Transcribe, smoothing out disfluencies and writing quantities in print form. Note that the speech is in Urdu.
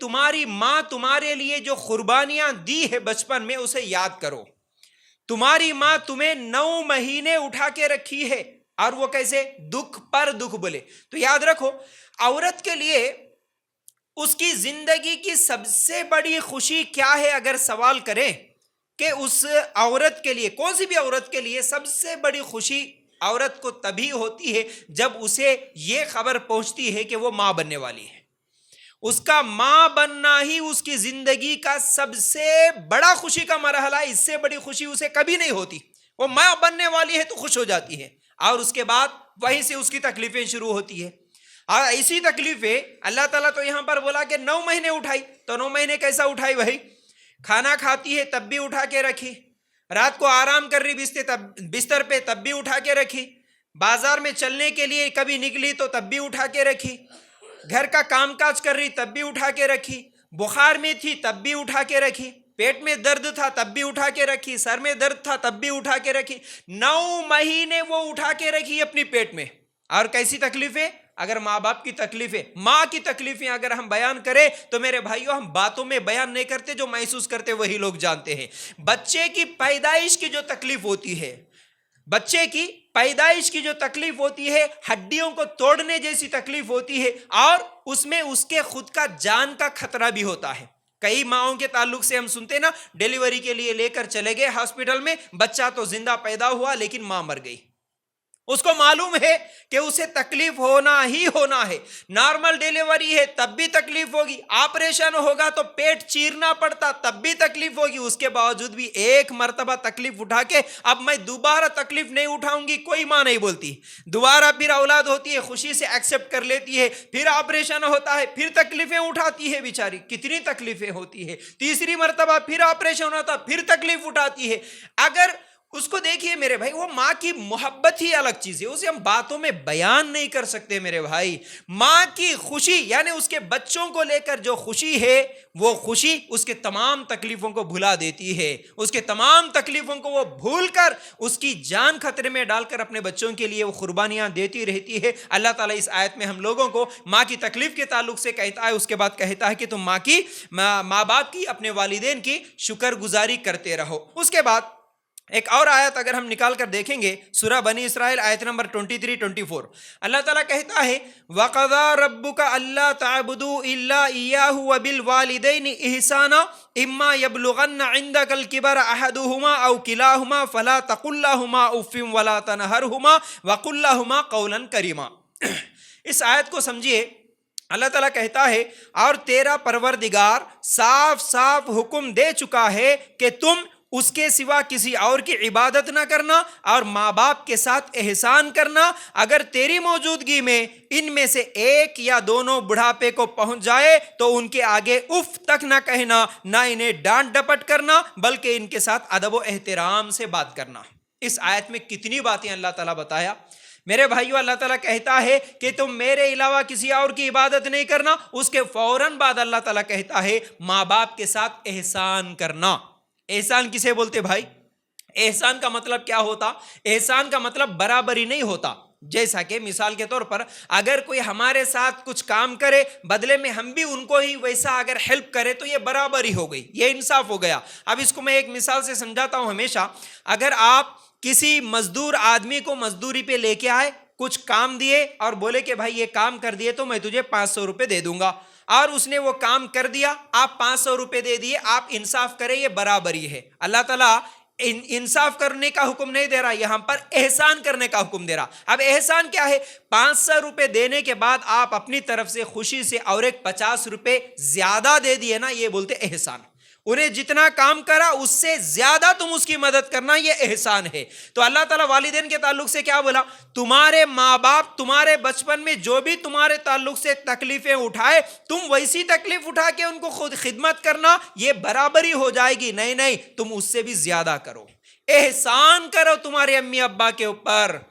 تمہاری ماں تمہارے لیے جو قربانیاں دی ہے بچپن میں اسے یاد کرو. تمہاری ماں تمہیں 9 مہینے اٹھا کے رکھی ہے, اور وہ کیسے؟ دکھ پر دکھ بولے. تو یاد رکھو, عورت کے لیے اس کی زندگی کی سب سے بڑی خوشی کیا ہے؟ اگر سوال کریں کہ اس عورت کے لیے, کون سی بھی عورت کے لیے سب سے بڑی خوشی عورت کو تبھی ہوتی ہے جب اسے یہ خبر پہنچتی ہے کہ وہ ماں بننے والی ہے. اس کا ماں بننا ہی اس کی زندگی کا سب سے بڑا خوشی کا مرحلہ ہے. اس سے بڑی خوشی اسے کبھی نہیں ہوتی. وہ ماں بننے والی ہے تو خوش ہو جاتی ہے, اور اس کے بعد وہیں سے اس کی تکلیفیں شروع ہوتی ہے. اور اسی تکلیفیں اللہ تعالیٰ تو یہاں پر بولا کہ 9 مہینے اٹھائی. تو 9 مہینے کیسا اٹھائی بھائی؟ کھانا کھاتی ہے تب بھی اٹھا کے رکھی, رات کو آرام کر رہی بستر پہ تب بھی اٹھا کے رکھی, بازار میں چلنے کے لیے کبھی نکلی تو تب بھی اٹھا کے رکھی, گھر کا کام کاج کر رہی تب بھی اٹھا کے رکھی, بخار میں تھی تب بھی اٹھا کے رکھی, پیٹ میں درد تھا تب بھی اٹھا کے رکھی, سر میں درد تھا تب بھی اٹھا کے رکھی. 9 مہینے وہ اٹھا کے رکھی اپنی پیٹ میں. اور کیسی تکلیفیں؟ اگر ماں باپ کی تکلیفیں, ماں کی تکلیفیں اگر ہم بیان کریں تو میرے بھائیوں ہم باتوں میں بیان نہیں کرتے, جو محسوس کرتے وہی لوگ جانتے ہیں. بچے کی پیدائش کی جو تکلیف ہوتی ہے, بچے کی پیدائش کی جو تکلیف ہوتی ہے, ہڈیوں کو توڑنے جیسی تکلیف ہوتی ہے, اور اس میں اس کے خود کا جان کا خطرہ بھی ہوتا ہے. کئی ماؤں کے تعلق سے ہم سنتے نا, ڈیلیوری کے لیے لے کر چلے گئے ہاسپٹل میں, بچہ تو زندہ پیدا ہوا لیکن ماں مر گئی. اس کو معلوم ہے کہ اسے تکلیف ہونا ہی ہونا ہے. نارمل ڈیلیوری ہے تب بھی تکلیف ہوگی, آپریشن ہوگا تو پیٹ چیرنا پڑتا تب بھی تکلیف ہوگی. اس کے باوجود بھی ایک مرتبہ تکلیف اٹھا کے اب میں دوبارہ تکلیف نہیں اٹھاؤں گی, کوئی ماں نہیں بولتی. دوبارہ پھر اولاد ہوتی ہے, خوشی سے ایکسپٹ کر لیتی ہے, پھر آپریشن ہوتا ہے, پھر تکلیفیں اٹھاتی ہے بیچاری. کتنی تکلیفیں ہوتی ہے. تیسری مرتبہ پھر آپریشن ہوتا, پھر تکلیف اٹھاتی ہے. اگر اس کو دیکھیے میرے بھائی, وہ ماں کی محبت ہی الگ چیز ہے, اسے ہم باتوں میں بیان نہیں کر سکتے میرے بھائی. ماں کی خوشی یعنی اس کے بچوں کو لے کر جو خوشی ہے, وہ خوشی اس کے تمام تکلیفوں کو بھلا دیتی ہے. اس کے تمام تکلیفوں کو وہ بھول کر اس کی جان خطرے میں ڈال کر اپنے بچوں کے لیے وہ قربانیاں دیتی رہتی ہے. اللہ تعالیٰ اس آیت میں ہم لوگوں کو ماں کی تکلیف کے تعلق سے کہتا ہے, اس کے بعد کہتا ہے کہ تم ماں باپ کی, اپنے والدین کی شکر گزاری کرتے رہو. اس کے بعد ایک اور آیت اگر ہم نکال کر دیکھیں گے, سورہ بنی اسرائیل آیت نمبر 23-24, اللہ تعالیٰ کہتا ہے وَقَضَىٰ رَبُّكَ أَلَّا تَعْبُدُوا إِلَّا إِيَّاهُ وَبِالْوَالِدَيْنِ إِحْسَانًا إِمَّا يَبْلُغَنَّ عِندَكَ الْكِبَرَ أَحَدُهُمَا أَوْ كِلَاهُمَا فَلَا تَقُل لَّهُمَا أُفٍّ وَلَا تَنْهَرْهُمَا وَقُل لَّهُمَا قَوْلًا كَرِيمًا. اس آیت کو سمجھیے. اللہ تعالیٰ کہتا ہے اور تیرا پروردگار صاف صاف حکم دے چکا ہے کہ تم اس کے سوا کسی اور کی عبادت نہ کرنا, اور ماں باپ کے ساتھ احسان کرنا. اگر تیری موجودگی میں ان میں سے ایک یا دونوں بڑھاپے کو پہنچ جائے تو ان کے آگے اف تک نہ کہنا, نہ انہیں ڈانٹ ڈپٹ کرنا, بلکہ ان کے ساتھ ادب و احترام سے بات کرنا. اس آیت میں کتنی باتیں اللہ تعالیٰ بتایا میرے بھائیو. اللہ تعالیٰ کہتا ہے کہ تم میرے علاوہ کسی اور کی عبادت نہیں کرنا. اس کے فوراً بعد اللہ تعالیٰ کہتا ہے ماں باپ کے ساتھ احسان کرنا. احسان کسے بولتے بھائی؟ احسان کا مطلب کیا ہوتا؟ احسان کا مطلب برابری نہیں ہوتا. جیسا کہ مثال کے طور پر اگر کوئی ہمارے ساتھ کچھ کام کرے, بدلے میں ہم بھی ان کو ہی ویسا اگر ہیلپ کرے تو یہ برابری ہو گئی, یہ انصاف ہو گیا. اب اس کو میں ایک مثال سے سمجھاتا ہوں ہمیشہ. اگر آپ کسی مزدور آدمی کو مزدوری پہ لے کے آئے, کچھ کام دیے اور بولے کہ بھائی یہ کام کر دیے تو میں تجھے 500 روپے دے دوں گا, اور اس نے وہ کام کر دیا, آپ 500 روپے دے دیے, آپ انصاف کریں, یہ برابری ہے. اللہ تعالیٰ انصاف کرنے کا حکم نہیں دے رہا, یہاں پر احسان کرنے کا حکم دے رہا. اب احسان کیا ہے؟ 500 روپے دینے کے بعد آپ اپنی طرف سے خوشی سے اور ایک 50 روپے زیادہ دے دیے نا, یہ بولتے احسان. انہیں جتنا کام کرا اس سے زیادہ تم اس کی مدد کرنا, یہ احسان ہے. تو اللہ تعالیٰ والدین کے تعلق سے کیا بولا؟ تمہارے ماں باپ تمہارے بچپن میں جو بھی تمہارے تعلق سے تکلیفیں اٹھائے, تم ویسی تکلیف اٹھا کے ان کو خود خدمت کرنا, یہ برابری ہو جائے گی. نہیں, تم اس سے بھی زیادہ کرو, احسان کرو تمہارے امی ابا کے اوپر.